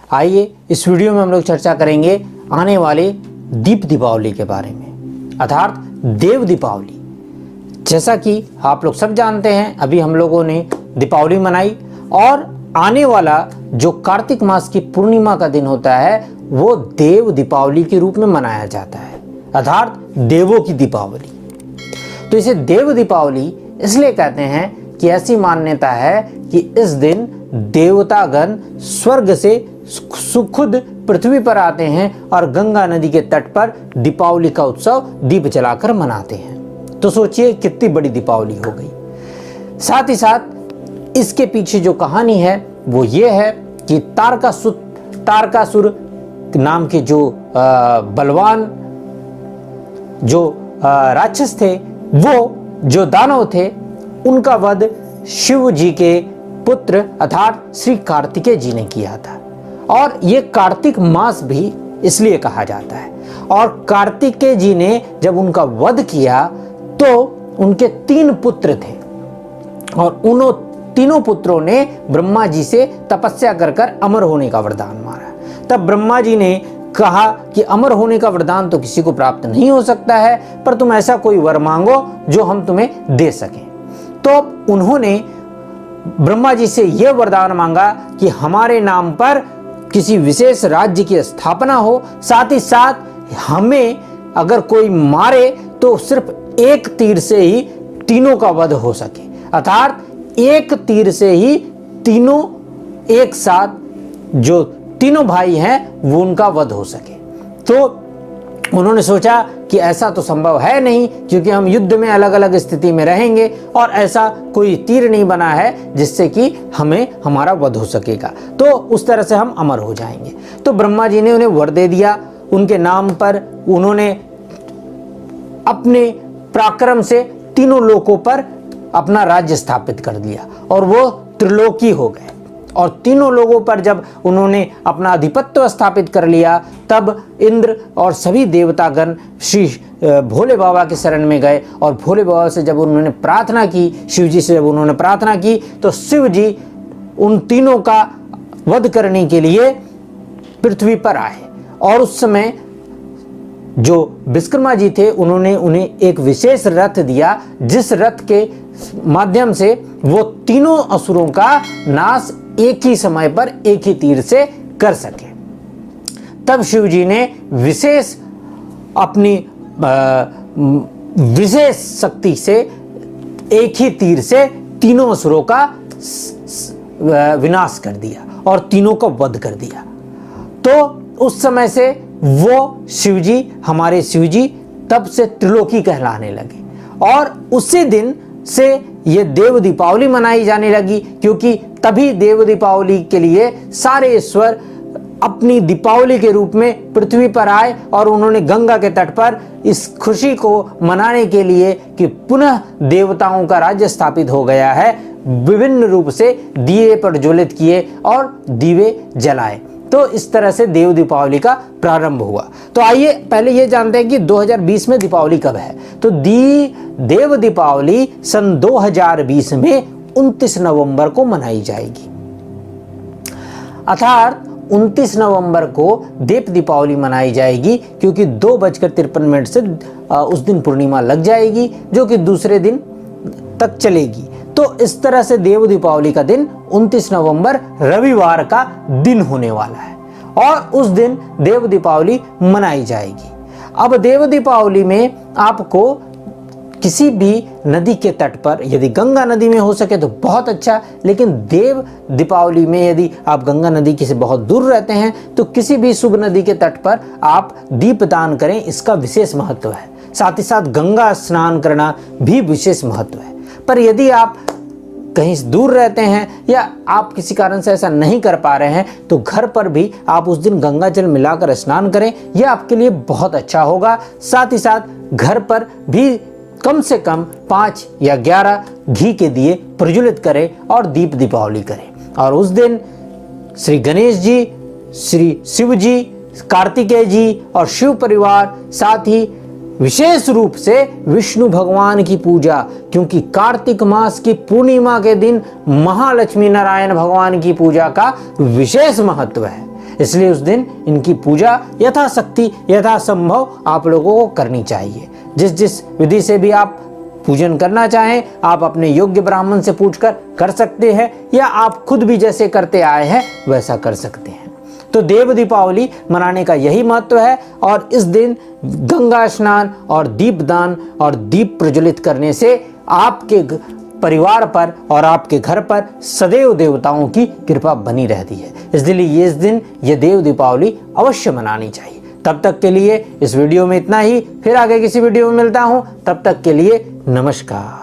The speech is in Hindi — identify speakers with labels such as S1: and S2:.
S1: आइए इस वीडियो में हम लोग चर्चा करेंगे आने वाले दीप दीपावली के बारे में, अर्थात देव दीपावली। जैसा कि आप लोग सब जानते हैं, अभी हम लोगों ने दीपावली मनाई और आने वाला जो कार्तिक मास की पूर्णिमा का दिन होता है वो देव दीपावली के रूप में मनाया जाता है, अर्थात देवों की दीपावली। तो इसे देव दीपावली इसलिए कहते हैं कि ऐसी मान्यता है कि इस दिन देवतागण स्वर्ग से खुद पृथ्वी पर आते हैं और गंगा नदी के तट पर दीपावली का उत्सव दीप जलाकर मनाते हैं। तो सोचिए कितनी बड़ी दीपावली हो गई। साथ ही साथ इसके पीछे जो कहानी है वो ये है कि तारकासुर नाम के जो बलवान जो राक्षस थे, वो जो दानव थे, उनका वध शिव जी के पुत्र अर्थात श्री कार्तिकेय जी ने किया था। और ये कार्तिक मास भी इसलिए कहा जाता है। और कार्तिकेय जी ने जब उनका वध किया तो उनके 3 पुत्र थे और उन तीनों पुत्रों ने ब्रह्मा जी से तपस्या कर अमर होने का वरदान मांगा। तब ब्रह्मा जी ने कहा कि अमर होने का वरदान तो किसी को प्राप्त नहीं हो सकता है, पर तुम ऐसा कोई वर मांगो जो हम तुम्हें दे सकें। तो उन्होंने ब्रह्मा जी से यह वरदान मांगा कि हमारे नाम पर किसी विशेष राज्य की स्थापना हो, साथ ही साथ हमें अगर कोई मारे तो सिर्फ एक तीर से ही तीनों का वध हो सके, अर्थात एक तीर से ही तीनों एक साथ जो तीनों भाई हैं वो उनका वध हो सके। तो उन्होंने सोचा कि ऐसा तो संभव है नहीं, क्योंकि हम युद्ध में अलग अलग स्थिति में रहेंगे और ऐसा कोई तीर नहीं बना है जिससे कि हमें हमारा वध हो सकेगा, तो उस तरह से हम अमर हो जाएंगे। तो ब्रह्मा जी ने उन्हें वर दे दिया। उनके नाम पर उन्होंने अपने पराक्रम से तीनों लोकों पर अपना राज्य स्थापित कर दिया और वो त्रिलोकी हो गए। और तीनों लोगों पर जब उन्होंने अपना आधिपत्य स्थापित कर लिया, तब इंद्र और सभी देवतागण श्री भोले बाबा के शरण में गए और भोले बाबा से जब उन्होंने प्रार्थना की, शिव जी से जब उन्होंने प्रार्थना की, तो शिव जी उन तीनों का वध करने के लिए पृथ्वी पर आए। और उस समय जो विश्वकर्मा जी थे उन्होंने उन्हें एक विशेष रथ दिया, जिस रथ के माध्यम से वो तीनों असुरों का नाश एक ही समय पर एक ही तीर से कर सके। तब शिव जी ने विशेष अपनी विशेष शक्ति से एक ही तीर से तीनों असुरों का विनाश कर दिया और तीनों को वध कर दिया। तो उस समय से वो शिव जी, हमारे शिव जी, तब से त्रिलोकी कहलाने लगे और उसी दिन से ये देव दीपावली मनाई जाने लगी, क्योंकि तभी देव दीपावली के लिए सारे ईश्वर अपनी दीपावली के रूप में पृथ्वी पर आए और उन्होंने गंगा के तट पर इस खुशी को मनाने के लिए कि पुनः देवताओं का राज्य स्थापित हो गया है, विभिन्न रूप से दिए प्रज्वलित किए और दीवे जलाए। तो इस तरह से देव दीपावली का प्रारंभ हुआ। तो आइए पहले ये जानते हैं कि 2020 में दीपावली कब है। तो देव दीपावली सन 2020 में 29 नवंबर को मनाई जाएगी, अर्थात 29 नवंबर को देव दीपावली मनाई जाएगी, क्योंकि 2:53 से उस दिन पूर्णिमा लग जाएगी, जो कि दूसरे दिन तक चलेगी। तो इस तरह से देव दीपावली का दिन 29 नवंबर रविवार का दिन होने वाला है और उस दिन देव दीपावली मनाई जाएगी। अब देव दीपावली में आपको किसी भी नदी के तट पर, यदि गंगा नदी में हो सके तो बहुत अच्छा, लेकिन देव दीपावली में यदि आप गंगा नदी से बहुत दूर रहते हैं तो किसी भी शुभ नदी के तट पर आप दीपदान करें, इसका विशेष महत्व है। साथ ही साथ गंगा स्नान करना भी विशेष महत्व है। पर यदि आप कहीं दूर रहते हैं या आप किसी कारण से ऐसा नहीं कर पा रहे हैं तो घर पर भी आप उस दिन गंगा जल मिलाकर स्नान करें, यह आपके लिए बहुत अच्छा होगा। साथ ही साथ घर पर भी कम से कम 5 या 11 घी के दिए प्रज्वलित करें और दीप दीपावली करें। और उस दिन श्री गणेश जी, श्री शिव जी, कार्तिकेय जी और शिव परिवार, साथ ही विशेष रूप से विष्णु भगवान की पूजा, क्योंकि कार्तिक मास की पूर्णिमा के दिन महालक्ष्मी नारायण भगवान की पूजा का विशेष महत्व है। इसलिए उस दिन इनकी पूजा यथाशक्ति यथासंभव आप लोगों को करनी चाहिए। जिस विधि से भी आप पूजन करना चाहें आप अपने योग्य ब्राह्मण से पूछकर कर सकते हैं, या आप खुद भी जैसे करते आए हैं वैसा कर सकते हैं। तो देव दीपावली मनाने का यही महत्व है, और इस दिन गंगा स्नान और दीपदान और दीप प्रज्वलित करने से आपके परिवार पर और आपके घर पर सदैव देवताओं की कृपा बनी रहती है। इसलिए इस दिन ये देव दीपावली अवश्य मनानी चाहिए। तब तक के लिए इस वीडियो में इतना ही, फिर आगे किसी वीडियो में मिलता हूं, तब तक के लिए नमस्कार।